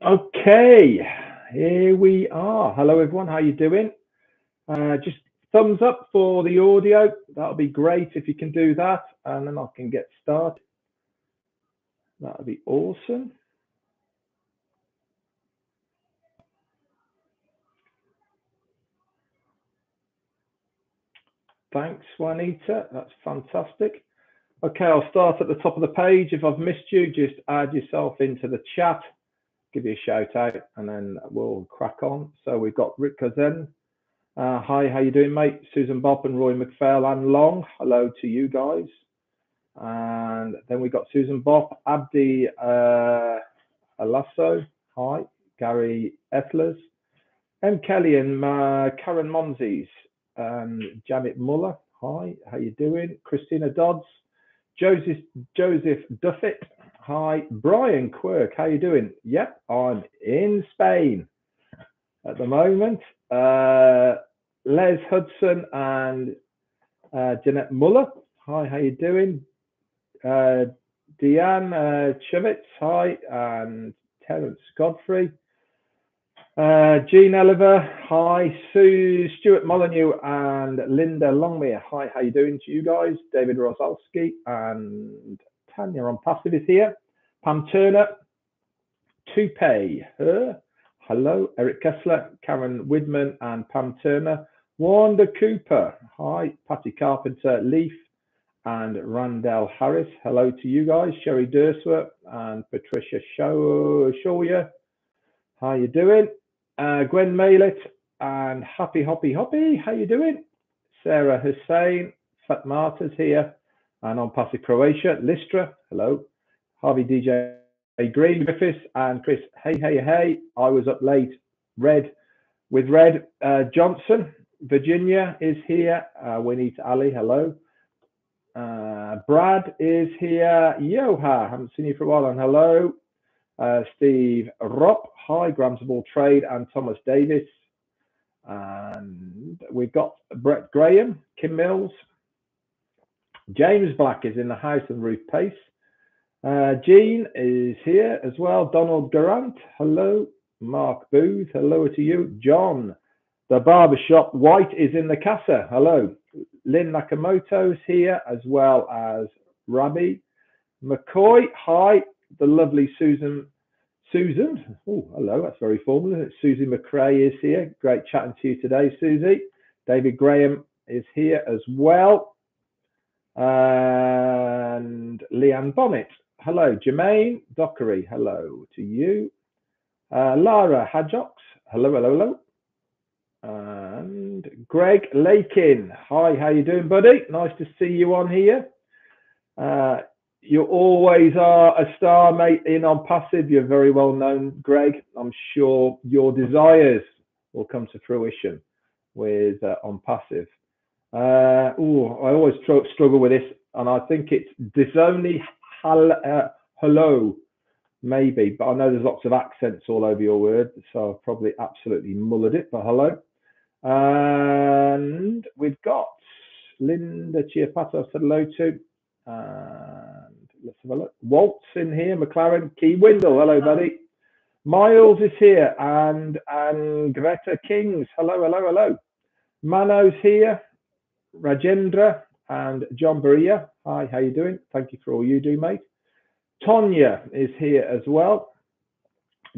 Okay, here we are. Hello everyone, how you doing? Just thumbs up for the audio. That'll be great if you can do that, and then I can get started. That'll be awesome. Thanks, Juanita. That's fantastic. Okay, I'll start at the top of the page. If I've missed you, just add yourself into the chat, give you a shout out, and then we'll crack on. So we've got Rick Kazen. Hi, how you doing, mate? Susan Bob and Roy McPhail and Long. Hello to you guys. And then we got Susan Bob, Abdi Alasso. Hi, Gary Ethlers, M. Kelly and Karen Monzes, and Janet Muller. Hi, how you doing? Christina Dodds, Joseph Duffett. Hi, Brian Quirk. How you doing? Yep, I'm in Spain at the moment. Les Hudson and Jeanette Muller. Hi, how you doing? Deanne Chivitz. Hi, and Terence Godfrey. Jean Oliver. Hi, Sue Stuart Molyneux and Linda Longmere. Hi, how you doing to you guys? David Rosalski and Tanya on Passive is here. Pam Turner. Toupee. Her. Hello, Eric Kessler, Karen Widman and Pam Turner. Wanda Cooper. Hi, Patty Carpenter, Leaf and Randell Harris. Hello to you guys. Sherry Dursworth and Patricia Shawyer. How you doing? Gwen Malett and Happy Hoppy Hoppy. How you doing? Sarah Hussein. Fatmata's here. And on Passive Croatia, Listra. Hello. Harvey DJ Green, Griffiths and Chris. Hey. I was up late. Red Johnson. Virginia is here. Winnie Ali. Hello. Brad is here. Yoha. Haven't seen you for a while. And hello. Steve Ropp. Hi. Grams of All Trade and Thomas Davis. And we've got Brett Graham, Kim Mills. James Black is in the house and Ruth Pace. Jean is here as well. Donald Durant, hello. Mark Booth, hello to you. John, the barbershop. White is in the casa, hello. Lynn Nakamoto is here as well as Rabbi McCoy. Hi, the lovely Susan. Oh, hello, that's very formal, isn't it? Susie McRae is here. Great chatting to you today, Susie. David Graham is here as well. And Leanne Bonnet. Hello, Jermaine Dockery. Hello to you. Lara Hadjox. Hello. And Greg Lakin. Hi, how you doing, buddy? Nice to see you on here. You always are a star, mate, in On Passive. You're very well known, Greg. I'm sure your desires will come to fruition with On Passive. I always struggle with this, and I think it's Disoney hello, maybe, but I know there's lots of accents all over your word, so I've probably absolutely mullered it, but hello. And we've got Linda Chiapato, I said hello to, and let's have a look. Walt's in here, McLaren, Key Windle, hello, buddy. Miles is here, and Greta Kings, hello. Mano's here. Rajendra and John Beria. Hi, how you doing? Thank you for all you do, mate. Tonya is here as well.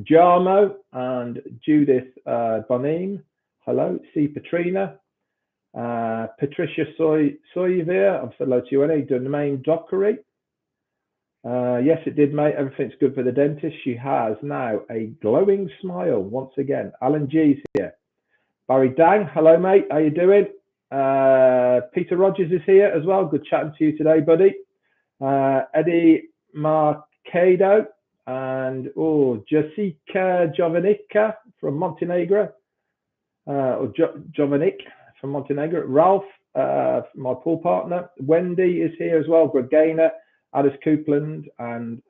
Jarmo and Judith Bonin. Hello. C. Patrina. Patricia Soyver. I've said hello to you, Annie. Domain Dockery. Yes, it did, mate. Everything's good for the dentist. She has now a glowing smile once again. Alan G's here. Barry Dang. Hello, mate. How you doing? Peter Rogers is here as well. Good chatting to you today, buddy. Eddie Marcado and Jessica Jovanicka from Montenegro. Jovanik from Montenegro. Ralph, my pool partner. Wendy is here as well. Gregana, Alice Coupland and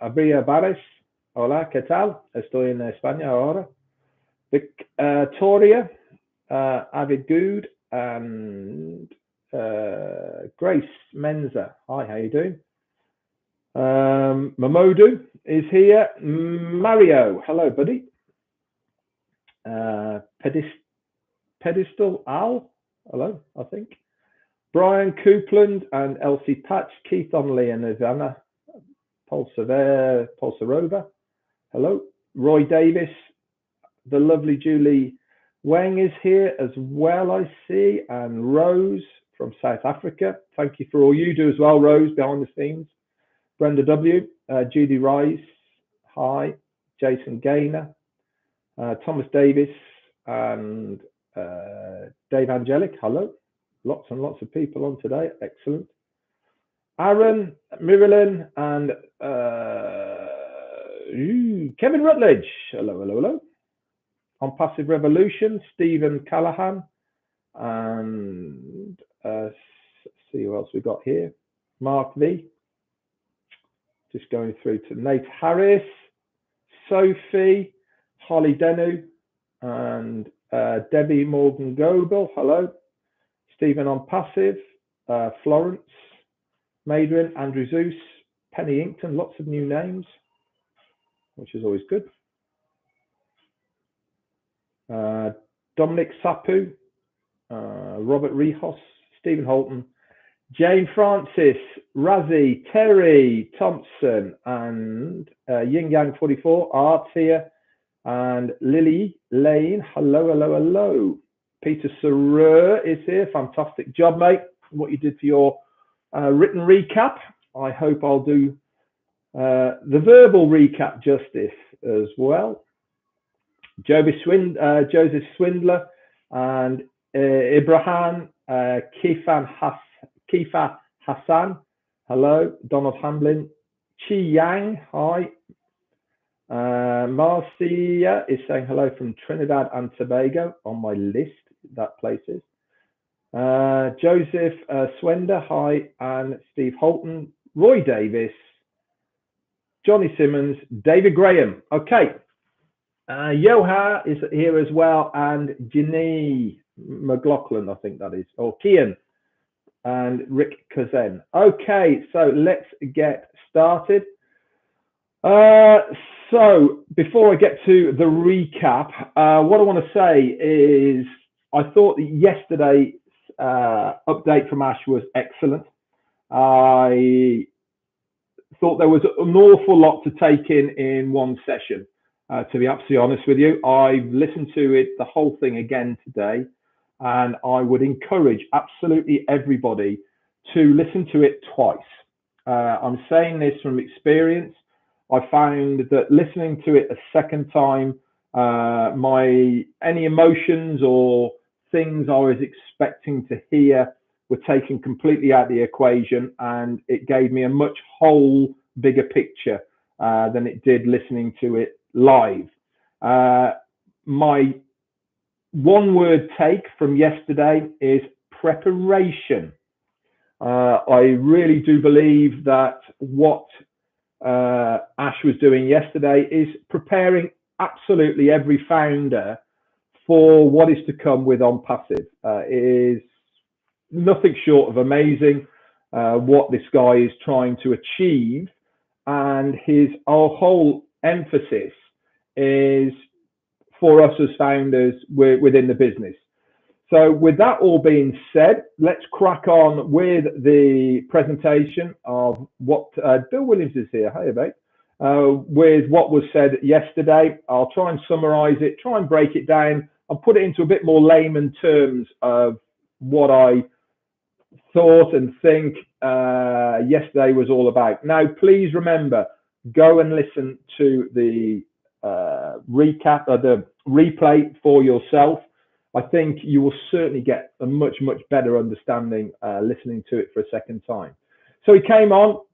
Abria Barres. Hola, ¿qué tal? Estoy en España ahora. Victoria. Avid Good and Grace Menza. Hi, how you doing? Mamodu is here. Mario, hello, buddy. Pedestal Al, hello, I think. Brian Coupland and Elsie Patch, Keith Donnelly and Ivana Polsarova, hello. Roy Davis, the lovely Julie Wang is here as well, I see, and Rose from South Africa. Thank you for all you do as well, Rose, behind the scenes. Brenda W, Judy Rice, hi. Jason Gaynor, Thomas Davis, and Dave Angelic, hello. Lots and lots of people on today, excellent. Aaron, Marilyn, and Kevin Rutledge, hello, hello, hello. On Passive Revolution, Stephen Callahan, and see who else we got here. Mark V. Just going through to Nate Harris, Sophie, Holly Denu, and Debbie Morgan Goebel, hello. Stephen on Passive, Florence, Madrin, Andrew Zeus, Penny Inkton, lots of new names, which is always good. Dominic Sapu, Robert Rehos, Stephen Holton, Jane Francis, Razzie, Terry Thompson, and Yin Yang 44, Art here, and Lily Lane, hello, hello, hello. Peter Sarer is here, fantastic job, mate, what you did for your written recap. I hope I'll do the verbal recap justice as well. Joseph Swindler and Ibrahim Kifa Hassan, hello. Donald Hamlin, Chi Yang, hi. Marcia is saying hello from Trinidad and Tobago, on my list, that place is. Joseph Swender, hi, and Steve Holton, Roy Davis, Johnny Simmons, David Graham, okay. Yoha is here as well, and Janine McLaughlin, I think that is, or Kian, and Rick Kazen. Okay, so let's get started. So before I get to the recap, what I want to say is I thought that yesterday's update from Ash was excellent. I thought there was an awful lot to take in one session. To be absolutely honest with you, I've listened to it, the whole thing again today, and I would encourage absolutely everybody to listen to it twice. I'm saying this from experience. I found that listening to it a second time, any emotions or things I was expecting to hear were taken completely out of the equation, and it gave me a much whole bigger picture than it did listening to it live. My one word take from yesterday is preparation. I really do believe that what Ash was doing yesterday is preparing absolutely every founder for what is to come with On Passive. It is nothing short of amazing what this guy is trying to achieve, and our whole emphasis is for us as founders within the business. So with that all being said, let's crack on with the presentation of what Bill Williams is here. Hey, mate. With what was said yesterday. I'll try and summarize it, try and break it down, and put it into a bit more layman terms of what I thought and think yesterday was all about. Now, please remember, go and listen to the recap or the replay for yourself. I think you will certainly get a much, much better understanding listening to it for a second time. So he came on.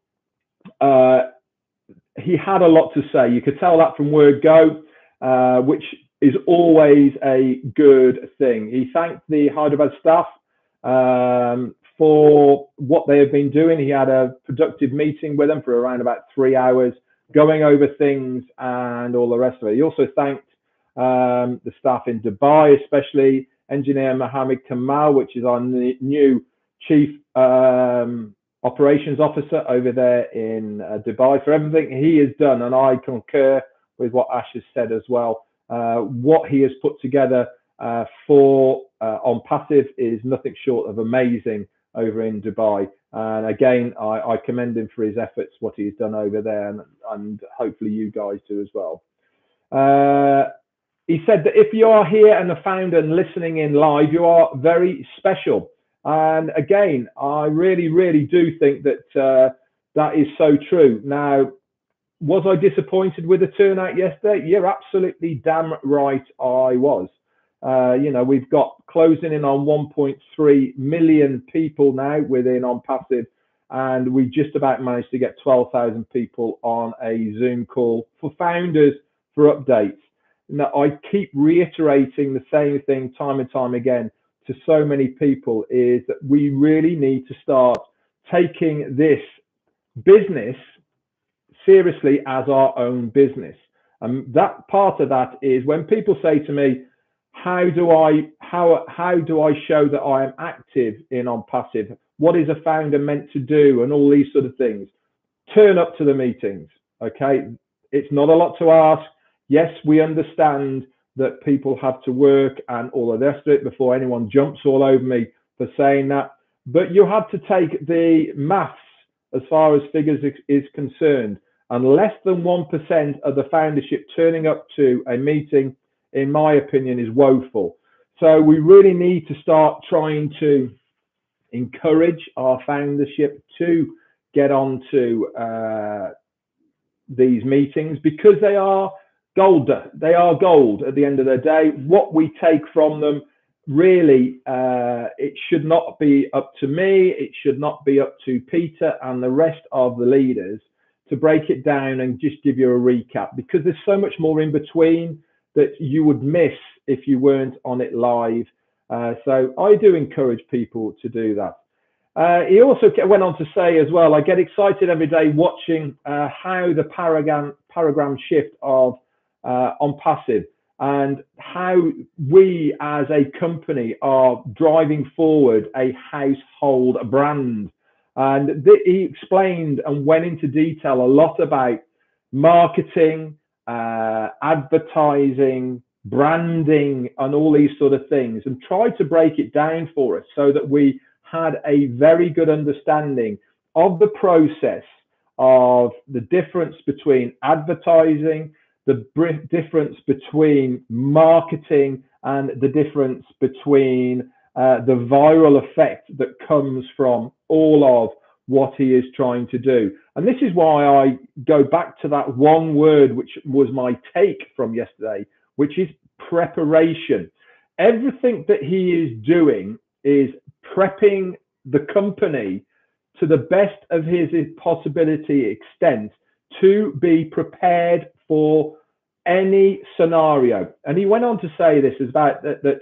He had a lot to say. You could tell that from word go, which is always a good thing. He thanked the Hyderabad staff for what they have been doing. He had a productive meeting with them for around about 3 hours, going over things and all the rest of it. He also thanked the staff in Dubai, especially Engineer Mohammed Kamal, which is our new chief operations officer over there in Dubai, for everything he has done. And I concur with what Ash has said as well. What he has put together for On Passive is nothing short of amazing over in Dubai. And again, I commend him for his efforts, what he's done over there, and hopefully you guys do as well. He said that if you are here and a founder and listening in live, you are very special. And again, I really, really do think that that is so true. Now, was I disappointed with the turnout yesterday? You're absolutely damn right I was. You know, we've got closing in on 1.3 million people now within On Passive, and we just about managed to get 12,000 people on a Zoom call for founders for updates. Now, I keep reiterating the same thing time and time again to so many people, is that we really need to start taking this business seriously as our own business. And that part of that is when people say to me, how do I show that I am active in On Passive? What is a founder meant to do? And all these sort of things. Turn up to the meetings, okay? It's not a lot to ask. Yes, we understand that people have to work and all of the rest of it before anyone jumps all over me for saying that. But you have to take the maths as far as figures is concerned. And less than 1% of the foundership turning up to a meeting, in my opinion, is woeful. So we really need to start trying to encourage our foundership to get onto these meetings, because they are gold. They are gold at the end of the day. What we take from them, really, it should not be up to me. It should not be up to Peter and the rest of the leaders to break it down and just give you a recap, because there's so much more in between that you would miss if you weren't on it live. So I do encourage people to do that. He also went on to say as well, I get excited every day watching how the paradigm shift of On Passive, and how we as a company are driving forward a household brand. And he explained and went into detail a lot about marketing, advertising, branding, and all these sort of things, and tried to break it down for us so that we had a very good understanding of the process of the difference between advertising, the difference between marketing, and the difference between the viral effect that comes from all of what he is trying to do. And this is why I go back to that one word, which was my take from yesterday, which is preparation. Everything that he is doing is prepping the company to the best of his possibility extent to be prepared for any scenario. And he went on to say this is about that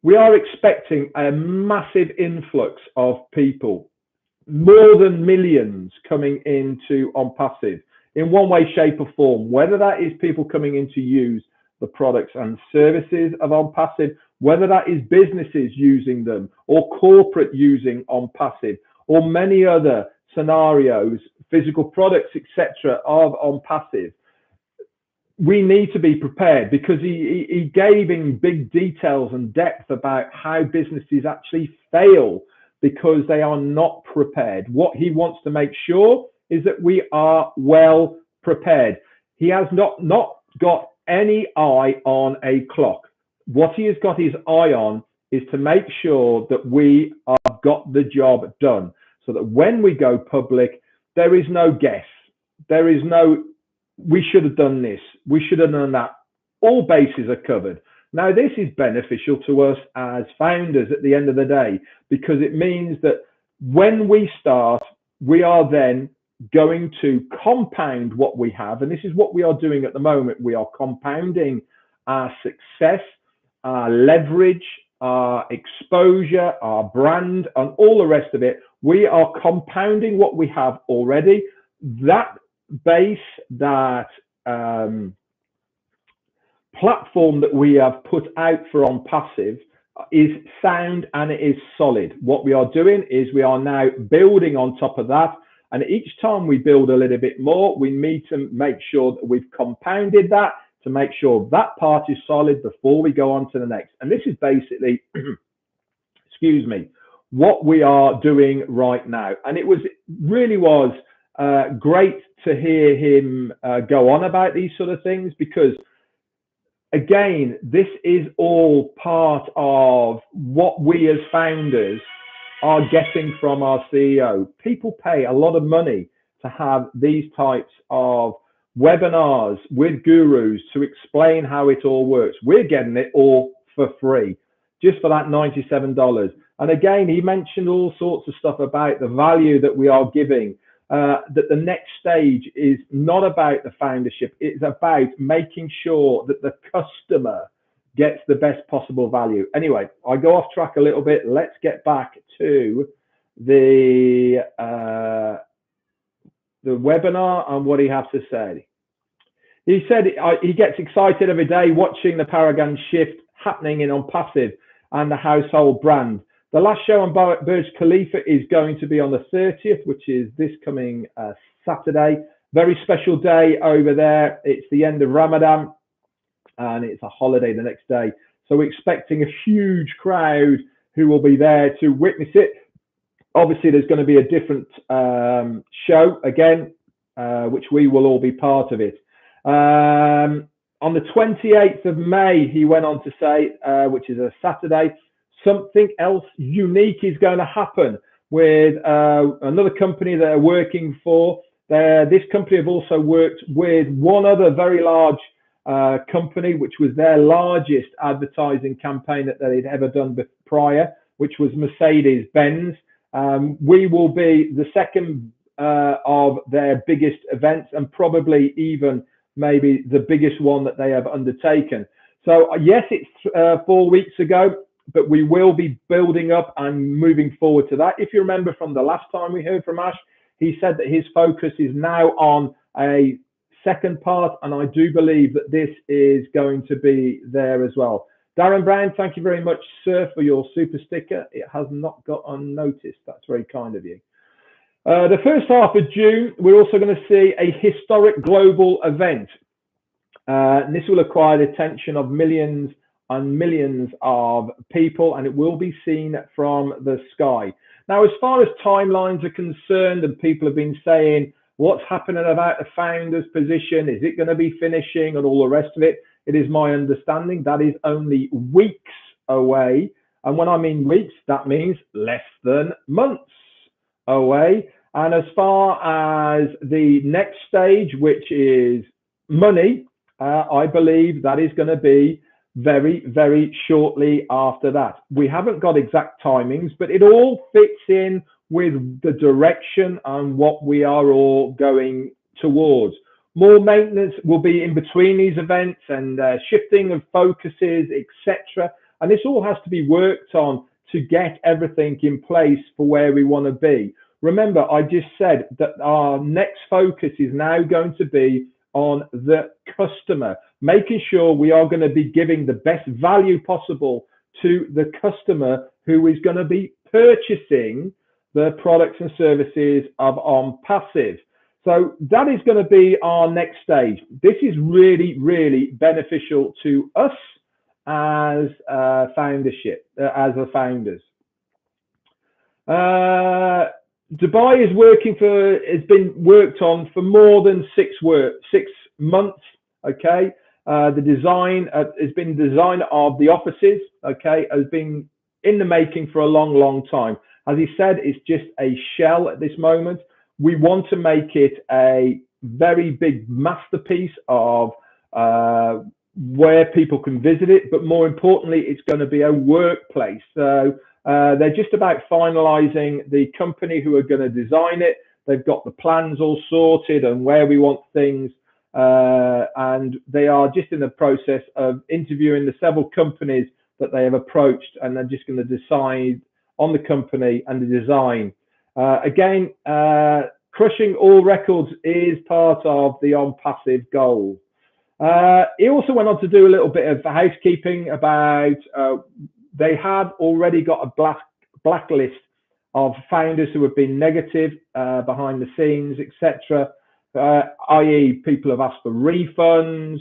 we are expecting a massive influx of people, more than millions, coming into On Passive in one way, shape or form, whether that is people coming in to use the products and services of On Passive, whether that is businesses using them or corporate using On Passive, or many other scenarios, physical products, etc. of On Passive. We need to be prepared, because he gave in big details and depth about how businesses actually fail because they are not prepared. What he wants to make sure is that we are well prepared. He has not got any eye on a clock. What he has got his eye on is to make sure that we have got the job done, so that when we go public, there is no guess. There is no, we should have done this, we should have done that. All bases are covered. Now, this is beneficial to us as founders at the end of the day, because it means that when we start, we are then going to compound what we have. And this is what we are doing at the moment. We are compounding our success, our leverage, our exposure, our brand, and all the rest of it. We are compounding what we have already. That base, that platform that we have put out for On Passive is sound and it is solid. What we are doing is we are now building on top of that. And each time we build a little bit more, we need to make sure that we've compounded that to make sure that part is solid before we go on to the next. And this is basically, excuse me, what we are doing right now. And it really was great to hear him go on about these sort of things, because again, this is all part of what we as founders are getting from our CEO. People pay a lot of money to have these types of webinars with gurus to explain how it all works. We're getting it all for free, just for that $97. And again, he mentioned all sorts of stuff about the value that we are giving. That the next stage is not about the foundership. It's about making sure that the customer gets the best possible value. Anyway, I go off track a little bit. Let's get back to the webinar and what he has to say. He said he gets excited every day watching the paradigm shift happening in OnPassive and the household brand. The last show on Burj Khalifa is going to be on the 30th, which is this coming Saturday. Very special day over there. It's the end of Ramadan and it's a holiday the next day. So we're expecting a huge crowd who will be there to witness it. Obviously, there's going to be a different show again, which we will all be part of it. On the 28th of May, he went on to say, which is a Saturday, something else unique is going to happen with another company that are working for. This company have also worked with one other very large company, which was their largest advertising campaign that they'd ever done prior, which was Mercedes-Benz. We will be the second of their biggest events, and probably even maybe the biggest one that they have undertaken. So yes, it's 4 weeks ago, but we will be building up and moving forward to that. If you remember from the last time we heard from Ash, he said that his focus is now on a second part, and I do believe that this is going to be there as well. Darren Brown, thank you very much, sir, for your super sticker. It has not got unnoticed. That's very kind of you. The first half of June, we're also going to see a historic global event. And this will acquire the attention of millions and millions of people, and it will be seen from the sky. Now, as far as timelines are concerned, and people have been saying, what's happening about the founder's position? Is it going to be finishing and all the rest of it? It is my understanding that is only weeks away. And when I mean weeks, that means less than months away. And as far as the next stage, which is money, I believe that is going to be very, very shortly after that. We haven't got exact timings, but it all fits in with the direction and what we are all going towards. More maintenance will be in between these events and shifting of focuses, etc. And this all has to be worked on to get everything in place for where we want to be. Remember, I just said that our next focus is now going to be on the customer, making sure we are going to be giving the best value possible to the customer who is going to be purchasing the products and services of OnPassive. So that is going to be our next stage. This is really, really beneficial to us as foundership, as the founders. Dubai has been worked on for more than 6 months. Okay, the design has been design of the offices. Okay, has been in the making for a long, long time. As he said, it's just a shell at this moment. We want to make it a very big masterpiece of where people can visit it, but more importantly, it's going to be a workplace. So they're just about finalizing the company who are going to design it. They've got the plans all sorted and where we want things. And they are just in the process of interviewing the several companies that they have approached, and they're just going to decide on the company and the design. Again, crushing all records is part of the OnPassive goal. He also went on to do a little bit of housekeeping about they have already got a blacklist of founders who have been negative behind the scenes, etc. I.e., people have asked for refunds,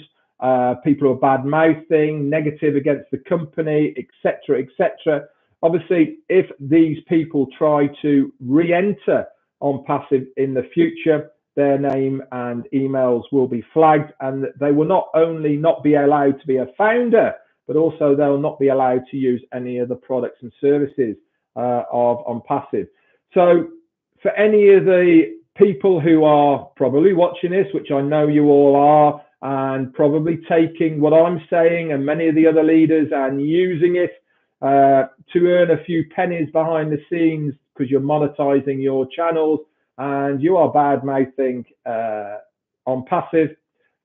people who are bad mouthing, negative against the company, etc., etc. Obviously, if these people try to re-enter on Passive in the future, their name and emails will be flagged, and they will not only not be allowed to be a founder, but also they'll not be allowed to use any of the products and services of On Passive. So for any of the people who are probably watching this, which I know you all are, and probably taking what I'm saying and many of the other leaders and using it to earn a few pennies behind the scenes because you're monetizing your channels and you are bad mouthing On Passive,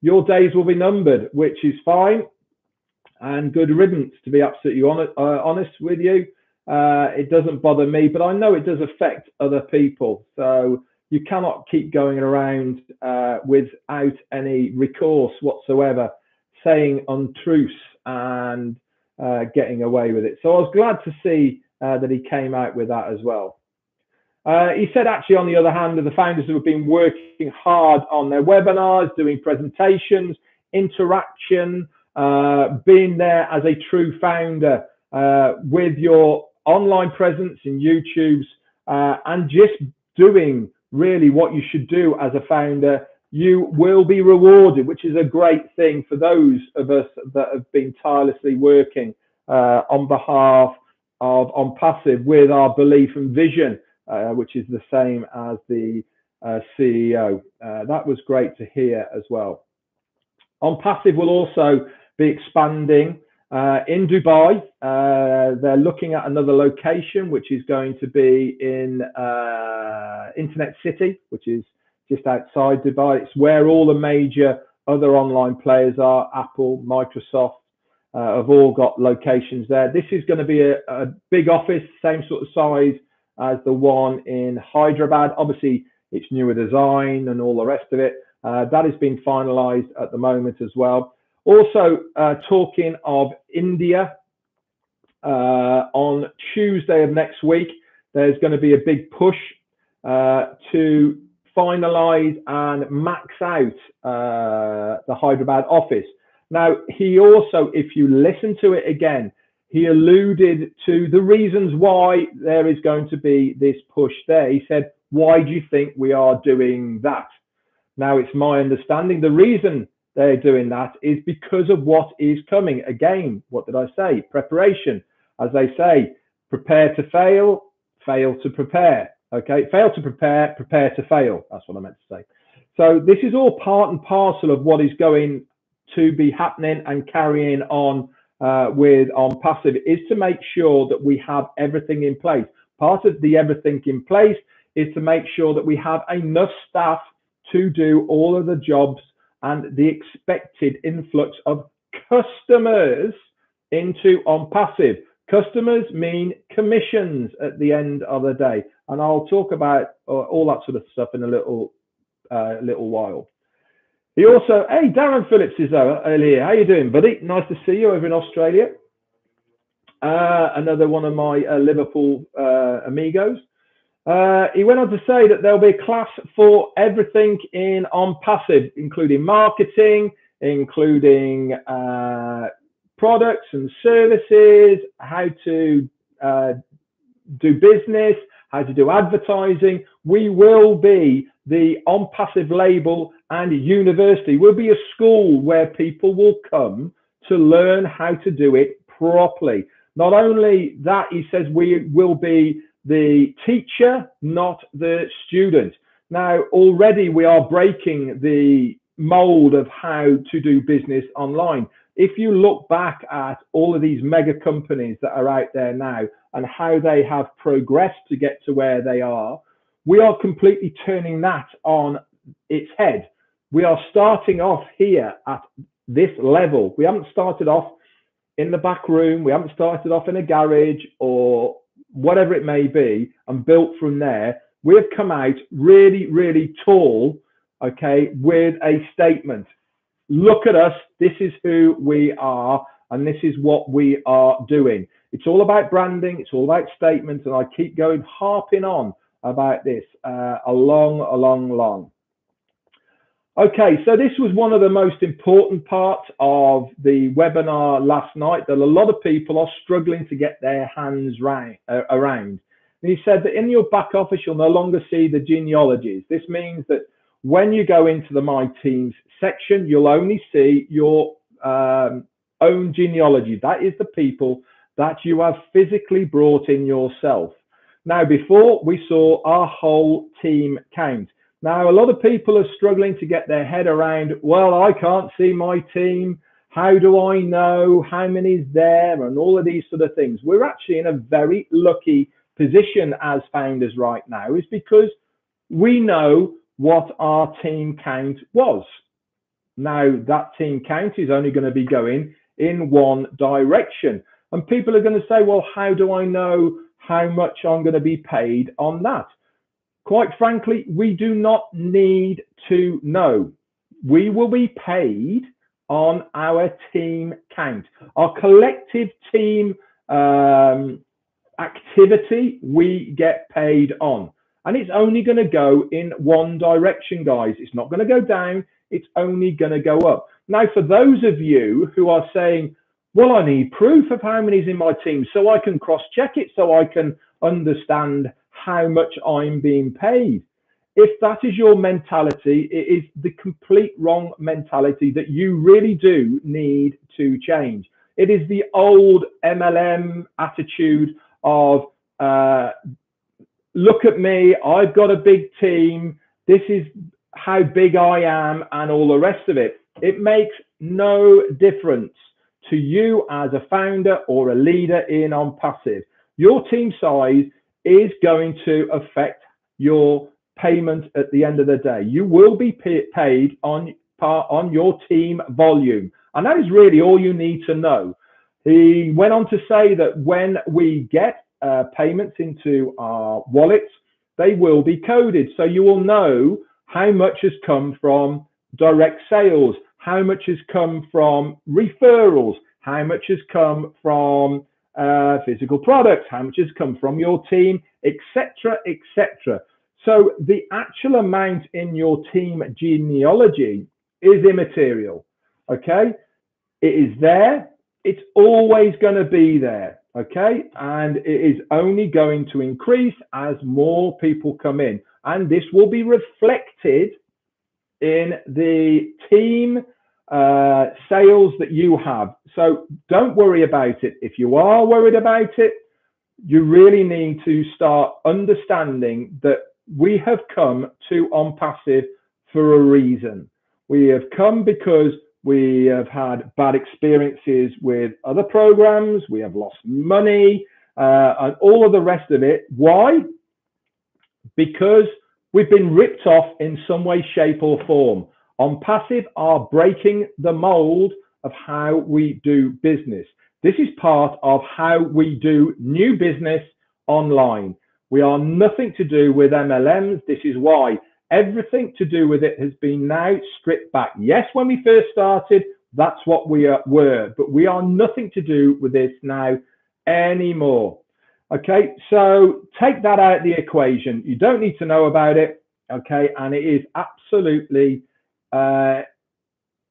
your days will be numbered, which is fine and good riddance, to be absolutely honest with you. It doesn't bother me, but I know it does affect other people. So you cannot keep going around without any recourse whatsoever, saying untruths and getting away with it. So I was glad to see that he came out with that as well. He said, actually, on the other hand, the founders who have been working hard on their webinars, doing presentations, interaction, being there as a true founder with your online presence in YouTube's and just doing really what you should do as a founder, you will be rewarded, which is a great thing for those of us that have been tirelessly working on behalf of On Passive with our belief and vision, which is the same as the CEO. That was great to hear as well. On Passive will also be expanding in Dubai. They're looking at another location, which is going to be in Internet City, which is just outside Dubai. It's where all the major other online players are. Apple, Microsoft have all got locations there. This is going to be a big office, same sort of size as the one in Hyderabad. Obviously, it's newer design and all the rest of it. That has been finalized at the moment as well. Also, talking of India, on Tuesday of next week, there's going to be a big push to finalize and max out the Hyderabad office. Now, he also, if you listen to it again, he alluded to the reasons why there is going to be this push there. He said, why do you think we are doing that? Now, it's my understanding the reason they're doing that is because of what is coming. Again, what did I say? Preparation. As they say, prepare to fail, fail to prepare. Okay, fail to prepare, prepare to fail. That's what I meant to say. So this is all part and parcel of what is going to be happening and carrying on with On Passive, is to make sure that we have everything in place. Part of the everything in place is to make sure that we have enough staff to do all of the jobs and the expected influx of customers into On Passive. Customers mean commissions at the end of the day. And I'll talk about all that sort of stuff in a little while. He also, hey, Darren Phillips is here. How you doing, buddy? Nice to see you over in Australia. Another one of my Liverpool amigos. He went on to say that there'll be a class for everything in On Passive, including marketing, including products and services, how to do business, how to do advertising. We will be the On Passive label and university. We'll be a school where people will come to learn how to do it properly. Not only that, he says we will be the teacher, not the student. Now, already we are breaking the mold of how to do business online. If you look back at all of these mega companies that are out there now and how they have progressed to get to where they are, we are completely turning that on its head. We are starting off here at this level. We haven't started off in the back room. We haven't started off in a garage or whatever it may be and built from there. We have come out really, really tall, okay, with a statement. Look at us. This is who we are, and this is what we are doing. It's all about branding. It's all about statements. And I keep harping on about this long. Okay, so this was one of the most important parts of the webinar last night that a lot of people are struggling to get their hands around. And he said that in your back office, you'll no longer see the genealogies. This means that when you go into the My Teams section, you'll only see your own genealogy. That is the people that you have physically brought in yourself. Now, before we saw our whole team count. Now, a lot of people are struggling to get their head around, well, I can't see my team. How do I know how many is there? And all of these sort of things. We're actually in a very lucky position as founders right now, is because we know what our team count was. Now, that team count is only going to be going in one direction. And people are going to say, well, how do I know how much I'm going to be paid on that? Quite frankly, we do not need to know. We will be paid on our team count. Our collective team activity, we get paid on. And it's only going to go in one direction, guys. It's not going to go down. It's only going to go up. Now, for those of you who are saying, well, I need proof of how many is in my team so I can cross-check it, so I can understand how much I'm being paid. If that is your mentality, it is the complete wrong mentality that you really do need to change. It is the old MLM attitude of, look at me, I've got a big team, this is how big I am, and all the rest of it. It makes no difference to you as a founder or a leader in OnPassive. Your team size is going to affect your payment at the end of the day. You will be paid on your team volume. And that is really all you need to know. He went on to say that when we get payments into our wallets, they will be coded. So you will know how much has come from direct sales, how much has come from referrals, how much has come from physical products, how much has come from your team, etc., etc. So the actual amount in your team genealogy is immaterial, okay? It is there. It's always going to be there, okay? And it is only going to increase as more people come in. And this will be reflected in the team sales that you have. So don't worry about it. If you are worried about it, you really need to start understanding that we have come to OnPassive for a reason. We have come because we have had bad experiences with other programs. We have lost money and all of the rest of it. Why? Because we've been ripped off in some way, shape or form. OnPassive are breaking the mold of how we do business. This is part of how we do new business online. We are nothing to do with MLMs. This is why everything to do with it has been now stripped back. Yes, when we first started, that's what we were, but we are nothing to do with this now anymore. Okay, so take that out of the equation. You don't need to know about it, okay, and it is absolutely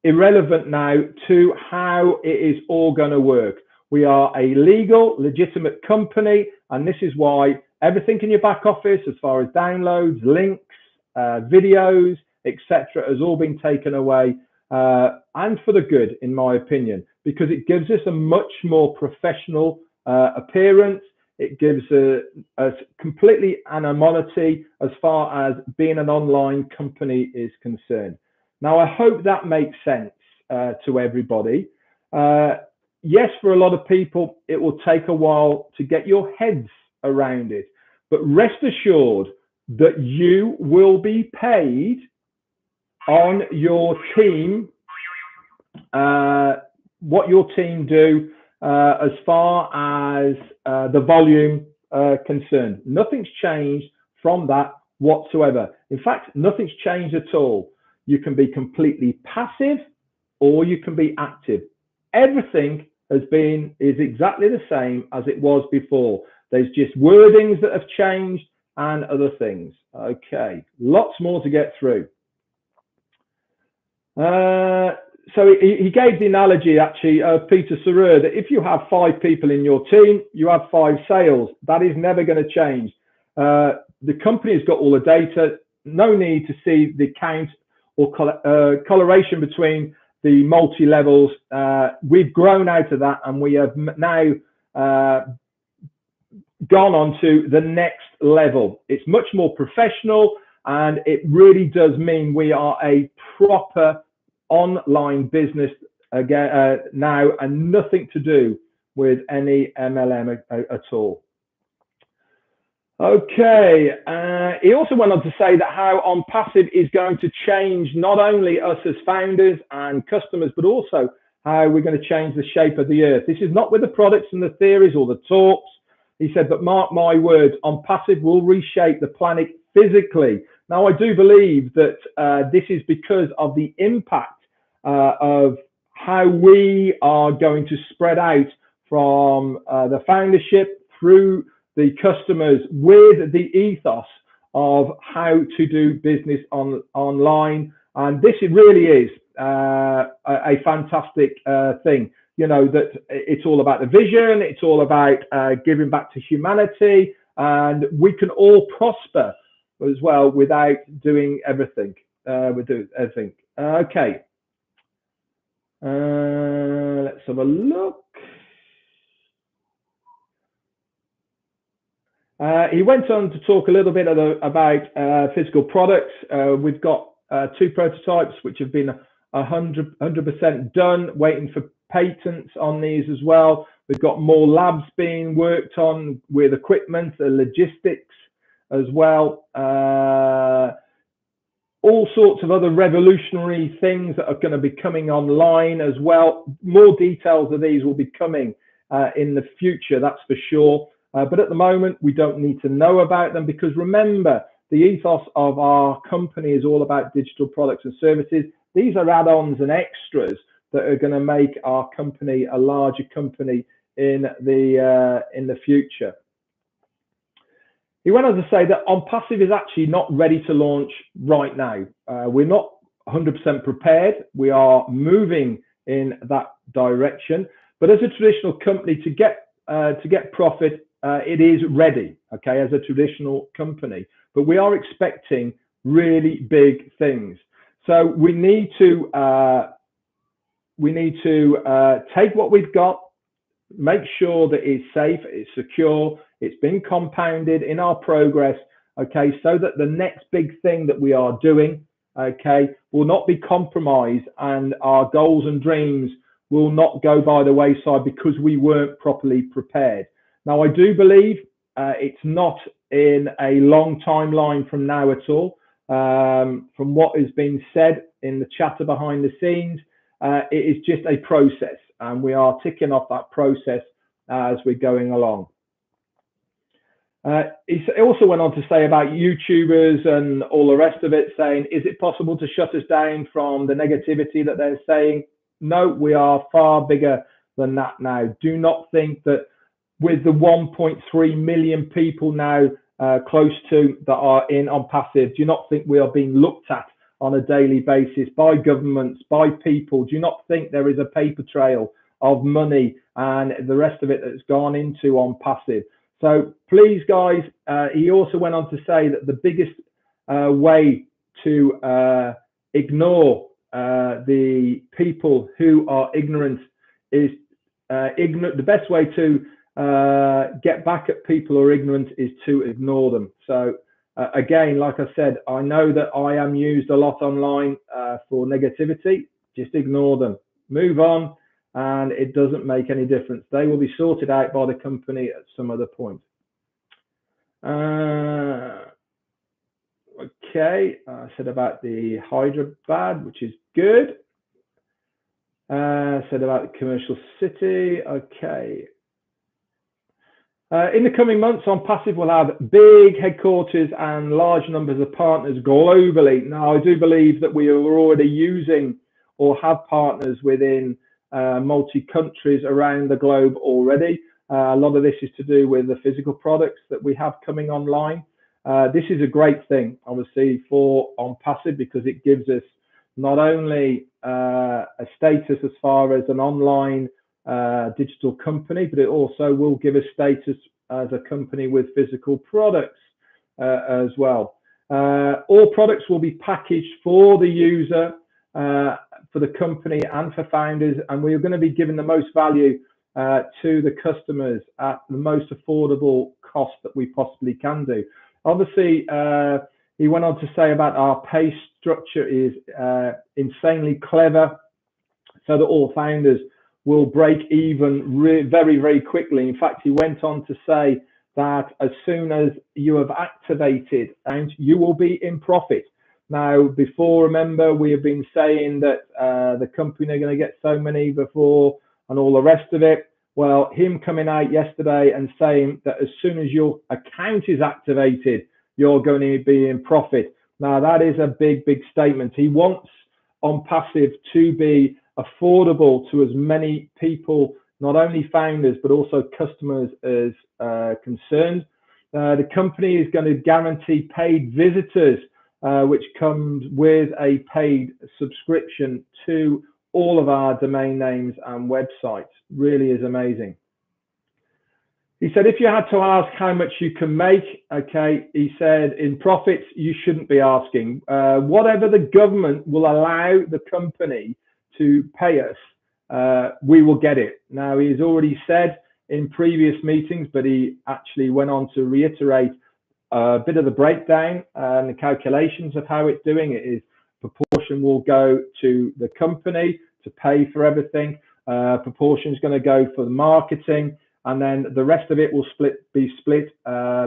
irrelevant now to how it is all going to work. We are a legal, legitimate company, and this is why everything in your back office, as far as downloads, links, videos, etc., has all been taken away, and for the good, in my opinion, because it gives us a much more professional appearance. It gives us completely anonymity as far as being an online company is concerned. Now, I hope that makes sense to everybody. Yes, for a lot of people, it will take a while to get your heads around it, but rest assured that you will be paid on your team, what your team do as far as the volume concerned. Nothing's changed from that whatsoever. In fact, nothing's changed at all. You can be completely passive or you can be active. Everything is exactly the same as it was before. There's just wordings that have changed and other things. Okay, lots more to get through. So he gave the analogy, actually, of Peter Sarer, that if you have 5 people in your team, you have 5 sales. That is never going to change. The company has got all the data. No need to see the count or correlation between the multi-levels. We've grown out of that, and we have now gone on to the next level. It's much more professional, and it really does mean we are a proper online business again now, and nothing to do with any MLM at all. Okay, he also went on to say that how OnPassive is going to change not only us as founders and customers, but also how we're going to change the shape of the earth. This is not with the products and the theories or the talks. He said, but mark my words, OnPassive will reshape the planet physically. Now, I do believe that this is because of the impact of how we are going to spread out from the foundership through the customers with the ethos of how to do business online. And this really is a fantastic thing. You know, that it's all about the vision, it's all about giving back to humanity, and we can all prosper as well without doing everything. Okay. Let's have a look. He went on to talk a little bit about physical products. We've got 2 prototypes which have been 100% done, waiting for patents on these as well. We've got more labs being worked on with equipment, logistics as well. All sorts of other revolutionary things that are going to be coming online as well. More details of these will be coming in the future, that's for sure. But at the moment, we don't need to know about them, because remember, the ethos of our company is all about digital products and services. These are add-ons and extras that are going to make our company a larger company in the future. He went on to say that OnPassive is actually not ready to launch right now. We're not 100% prepared. We are moving in that direction. But as a traditional company, to get profit, it is ready, okay, as a traditional company. But we are expecting really big things. So we need to take what we've got, make sure that it's safe, it's secure, it's been compounded in our progress, okay, so that the next big thing that we are doing, okay, will not be compromised, and our goals and dreams will not go by the wayside because we weren't properly prepared. Now, I do believe it's not in a long timeline from now at all. From what has been said in the chatter behind the scenes, it is just a process, and we are ticking off that process as we're going along. He also went on to say about YouTubers and all the rest of it, saying, is it possible to shut us down from the negativity that they're saying? No, we are far bigger than that now. Do not think that with the 1.3 million people now close to that are in OnPassive, do not think we are being looked at on a daily basis by governments, by people. Do not think there is a paper trail of money and the rest of it that's gone into OnPassive. So please, guys, he also went on to say that the biggest way to ignore the people who are ignorant is the best way to get back at people who are ignorant is to ignore them. So again, like I said, I know that I am used a lot online for negativity. Just ignore them, move on, and it doesn't make any difference. They will be sorted out by the company at some other point. Okay, I said about the Hyderabad, which is good. Said about the commercial city. Okay. In the coming months, OnPassive will have big headquarters and large numbers of partners globally. Now, I do believe that we are already using or have partners within multi-countries around the globe already. A lot of this is to do with the physical products that we have coming online. This is a great thing, obviously, for OnPassive, because it gives us not only a status as far as an online digital company, but it also will give us status as a company with physical products as well. All products will be packaged for the user, for the company and for founders, and we are going to be giving the most value to the customers at the most affordable cost that we possibly can do. Obviously, he went on to say about our pay structure is insanely clever, so that all founders will break even very, very quickly. In fact, he went on to say that as soon as you have activated, and you will be in profit. Now, before, remember, we have been saying that the company are going to get so many before and all the rest of it. Well, him coming out yesterday and saying that as soon as your account is activated, you're going to be in profit. Now, that is a big, big statement. He wants OnPassive to be affordable to as many people, not only founders, but also customers as concerned. The company is going to guarantee paid visitors, which comes with a paid subscription to all of our domain names and websites. Really is amazing. He said, if you had to ask how much you can make, okay, he said, in profits, you shouldn't be asking. Whatever the government will allow the company to pay us, we will get it. Now, he's already said in previous meetings, but he actually went on to reiterate a bit of the breakdown and the calculations of how it's doing. It is proportion will go to the company to pay for everything. Proportion is going to go for the marketing, and then the rest of it will be split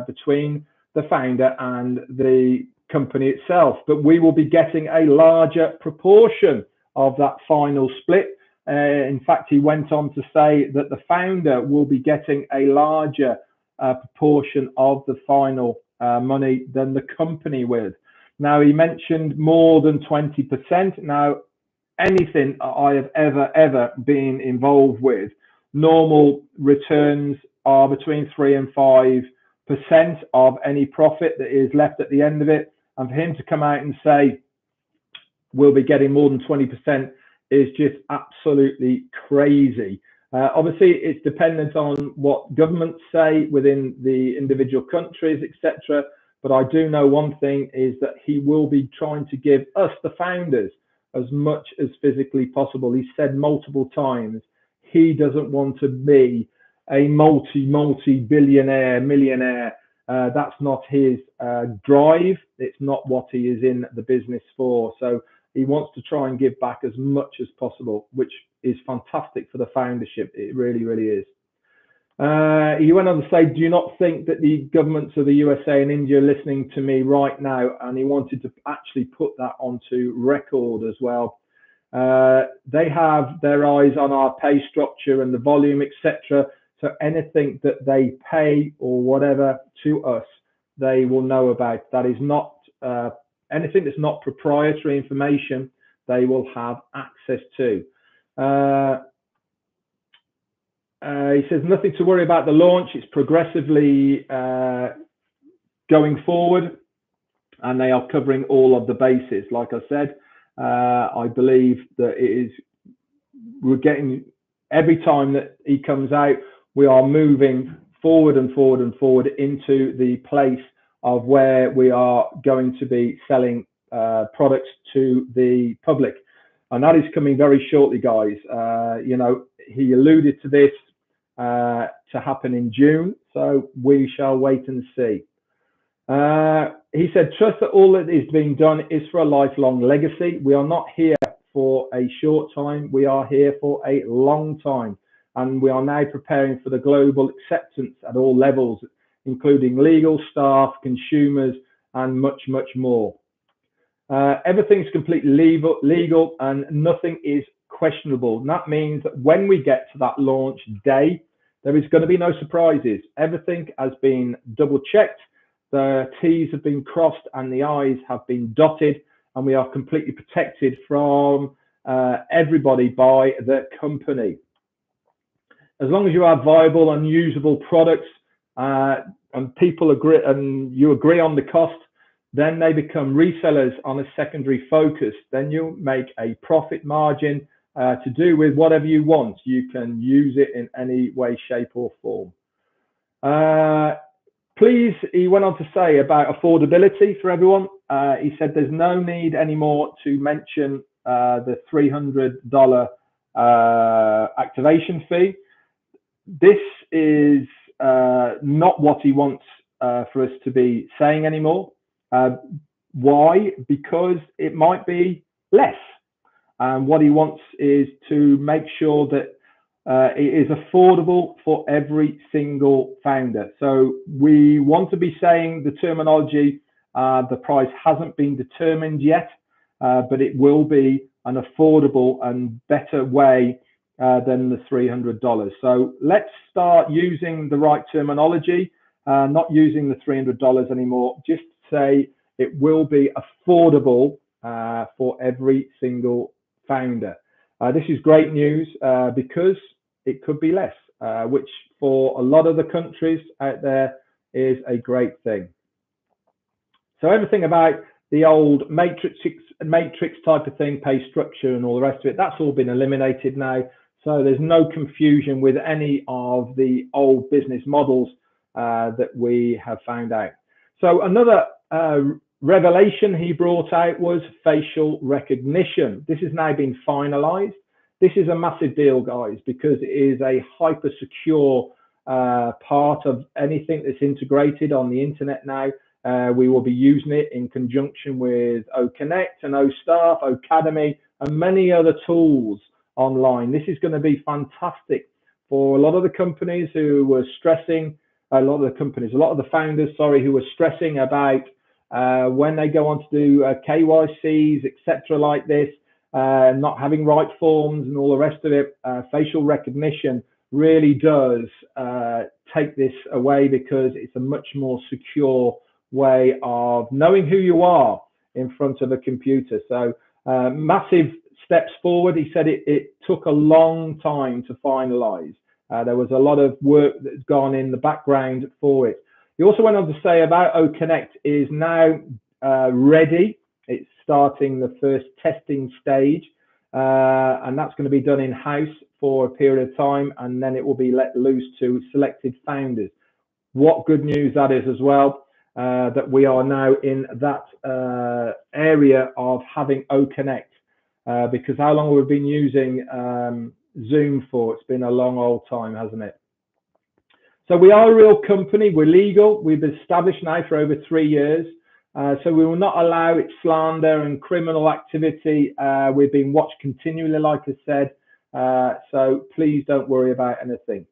between the founder and the company itself. But we will be getting a larger proportion of that final split. In fact, he went on to say that the founder will be getting a larger proportion of the final money than the company will. Now, he mentioned more than 20%. Now, anything I have ever been involved with, normal returns are between 3 and 5% of any profit that is left at the end of it. And for him to come out and say we'll be getting more than 20% is just absolutely crazy. Obviously, it's dependent on what governments say within the individual countries, etc. But I do know one thing is that he will be trying to give us, the founders, as much as physically possible. He said multiple times he doesn't want to be a multi-billionaire, millionaire. That's not his drive. It's not what he is in the business for. So he wants to try and give back as much as possible, which is fantastic for the foundership. It really, really is. He went on to say, do you not think that the governments of the USA and India are listening to me right now? And he wanted to actually put that onto record as well. They have their eyes on our pay structure and the volume, etc. So anything that they pay or whatever to us, they will know about. That is not anything that's not proprietary information, they will have access to. He says, nothing to worry about the launch. It's progressively going forward, and they are covering all of the bases. Like I said, I believe that we're getting, every time that he comes out, we are moving forward and forward and forward into the place of where we are going to be selling products to the public. And that is coming very shortly, guys. You know, he alluded to this to happen in June, so we shall wait and see. He said, trust that all that is being done is for a lifelong legacy. We are not here for a short time. We are here for a long time. And we are now preparing for the global acceptance at all levels, including legal, staff, consumers, and much, much more. Everything's completely legal and nothing is questionable. And that means that when we get to that launch day, there is going to be no surprises. Everything has been double checked. The T's have been crossed and the I's have been dotted, and we are completely protected from everybody buy the company. As long as you have viable and usable products, and people agree, and you agree on the cost, then they become resellers on a secondary focus. Then you make a profit margin to do with whatever you want. You can use it in any way, shape, or form. Please, he went on to say about affordability for everyone. He said there's no need anymore to mention the $300 activation fee. This is not what he wants for us to be saying anymore. Why? Because it might be less. And what he wants is to make sure that it is affordable for every single founder. So we want to be saying the terminology, the price hasn't been determined yet, but it will be an affordable and better way than the $300. So let's start using the right terminology, not using the $300 anymore. Just say it will be affordable for every single founder. This is great news because it could be less, which for a lot of the countries out there is a great thing. So everything about the old matrix type of thing, pay structure and all the rest of it, that's all been eliminated now. So there's no confusion with any of the old business models that we have found out. So another revelation he brought out was facial recognition. This has now been finalized. This is a massive deal, guys, because it is a hyper secure part of anything that's integrated on the internet now. We will be using it in conjunction with OConnect and OStaff, Ocademy, and many other tools online. This is going to be fantastic for a lot of the companies who were stressing, a lot of the founders, sorry, who were stressing about when they go on to do KYCs, etc. like this, not having right forms and all the rest of it. Facial recognition really does take this away because it's a much more secure way of knowing who you are in front of a computer. So massive steps forward. He said it took a long time to finalize. There was a lot of work that's gone in the background for it. He also went on to say about OConnect is now ready. It's starting the first testing stage, and that's going to be done in-house for a period of time, and then it will be let loose to selected founders. What good news that is as well, that we are now in that area of having OConnect, because how long we've been using Zoom for? It's been a long old time, hasn't it? So we are a real company. We're legal. We've been established now for over 3 years. So we will not allow it slander and criminal activity. We've been watched continually, like I said. So please don't worry about anything.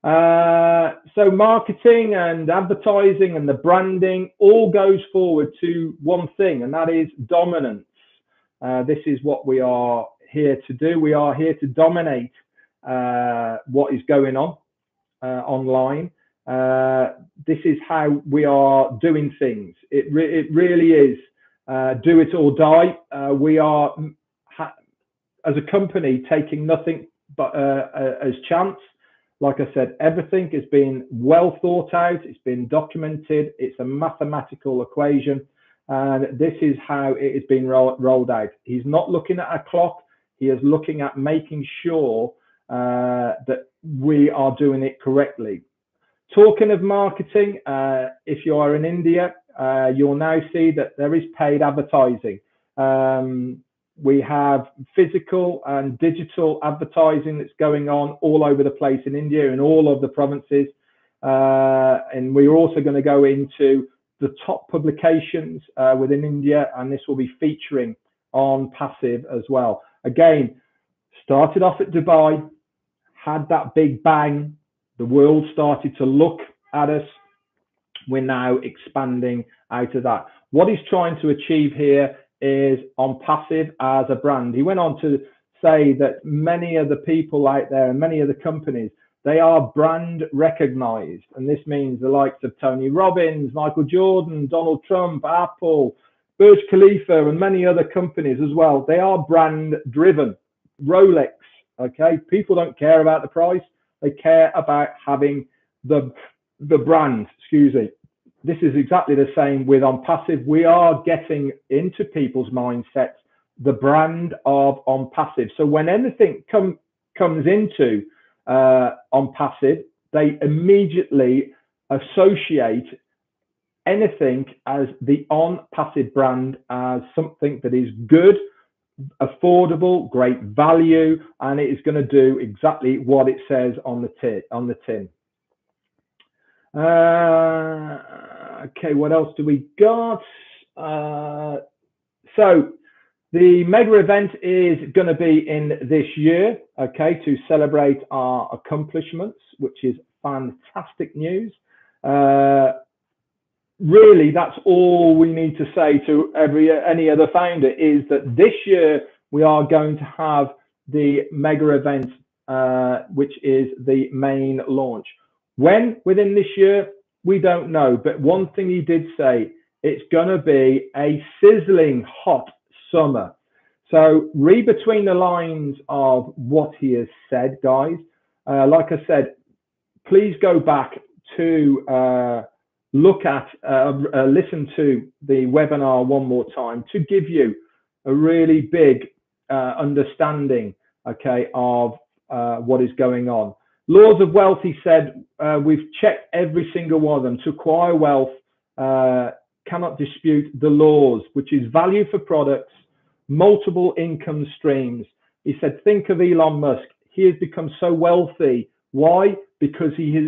So marketing and advertising and the branding all goes forward to one thing, and that is dominance. This is what we are here to do. We are here to dominate what is going on online. This is how we are doing things. It really is do it or die. We are, as a company, taking nothing but as chance. Like I said, everything has been well thought out. It's been documented. It's a mathematical equation. And this is how it has been rolled out. He's not looking at a clock. He is looking at making sure that we are doing it correctly. Talking of marketing, if you are in India, you'll now see that there is paid advertising. We have physical and digital advertising that's going on all over the place in India, in all of the provinces. And we're also going to go into the top publications within India, and this will be featuring on Passive as well. Again, started off at Dubai, had that big bang. The world started to look at us. We're now expanding out of that. What he's trying to achieve here is on Passive as a brand. He went on to say that many of the people out there and many of the companies, they are brand recognized. And this means the likes of Tony Robbins, Michael Jordan, Donald Trump, Apple, Burj Khalifa and many other companies as well, they are brand driven. Rolex, okay, people don't care about the price, they care about having the brand, excuse me. This is exactly the same with On Passive. We are getting into people's mindsets the brand of On Passive. So when anything comes into On Passive, they immediately associate anything as the On Passive brand as something that is good, affordable, great value, and it is going to do exactly what it says on the tin. Okay, what else do we got? So the mega event is going to be in this year, okay, to celebrate our accomplishments, which is fantastic news. Really, that's all we need to say to any other founder, is that this year we are going to have the mega event, which is the main launch. When within this year, we don't know. But one thing he did say, it's going to be a sizzling hot summer. So read between the lines of what he has said, guys. Like I said, please go back to look at, listen to the webinar one more time to give you a really big understanding, okay, of what is going on. Laws of wealth, he said, we've checked every single one of them. To acquire wealth, cannot dispute the laws, which is value for products, multiple income streams. He said, think of Elon Musk. He has become so wealthy. Why? Because he has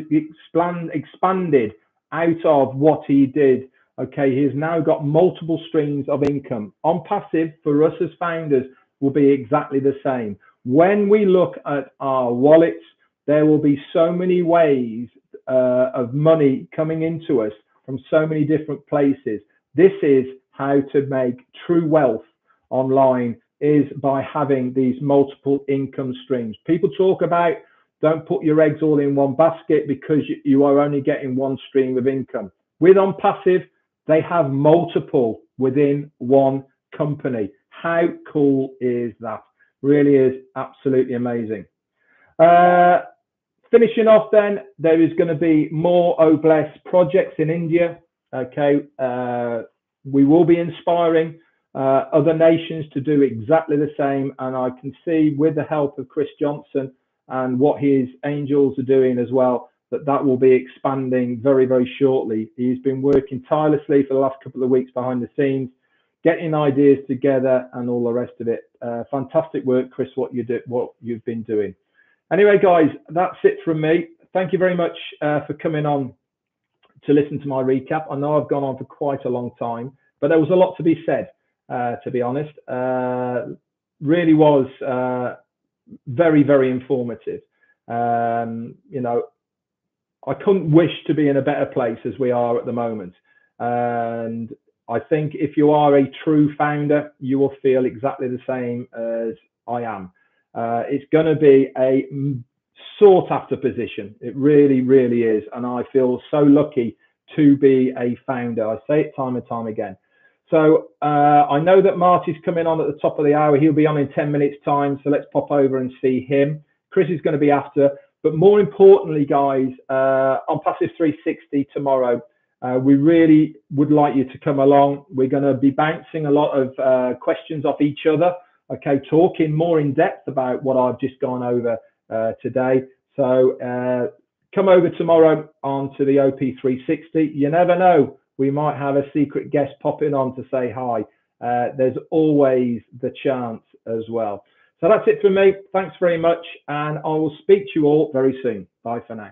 expanded out of what he did. Okay, he has now got multiple streams of income. On Passive, for us as founders, will be exactly the same. When we look at our wallets, there will be so many ways of money coming into us from so many different places. This is how to make true wealth online, is by having these multiple income streams. People talk about don't put your eggs all in one basket because you are only getting one stream of income. With On Passive, they have multiple within one company. How cool is that? Really is absolutely amazing. Finishing off then, there is going to be more OBLES projects in India. Okay, we will be inspiring other nations to do exactly the same, and I can see with the help of Chris Johnson and what his angels are doing as well, that will be expanding very, very shortly. He's been working tirelessly for the last couple of weeks behind the scenes, getting ideas together and all the rest of it. Fantastic work, Chris, what you've been doing. Anyway, guys, that's it from me. Thank you very much for coming on to listen to my recap. I know I've gone on for quite a long time, but there was a lot to be said, to be honest. Really was very, very informative. You know, I couldn't wish to be in a better place as we are at the moment. And I think if you are a true founder, you will feel exactly the same as I am. It's going to be a sought after position. It really, really is. And I feel so lucky to be a founder. I say it time and time again. So I know that Marty's coming on at the top of the hour. He'll be on in 10 minutes time. So let's pop over and see him. Chris is going to be after. But more importantly, guys, on Passive 360 tomorrow, we really would like you to come along. We're going to be bouncing a lot of questions off each other. Okay, talking more in depth about what I've just gone over today. So come over tomorrow onto the OP360. You never know, we might have a secret guest popping on to say hi. There's always the chance as well. So that's it from me. Thanks very much, and I will speak to you all very soon. Bye for now.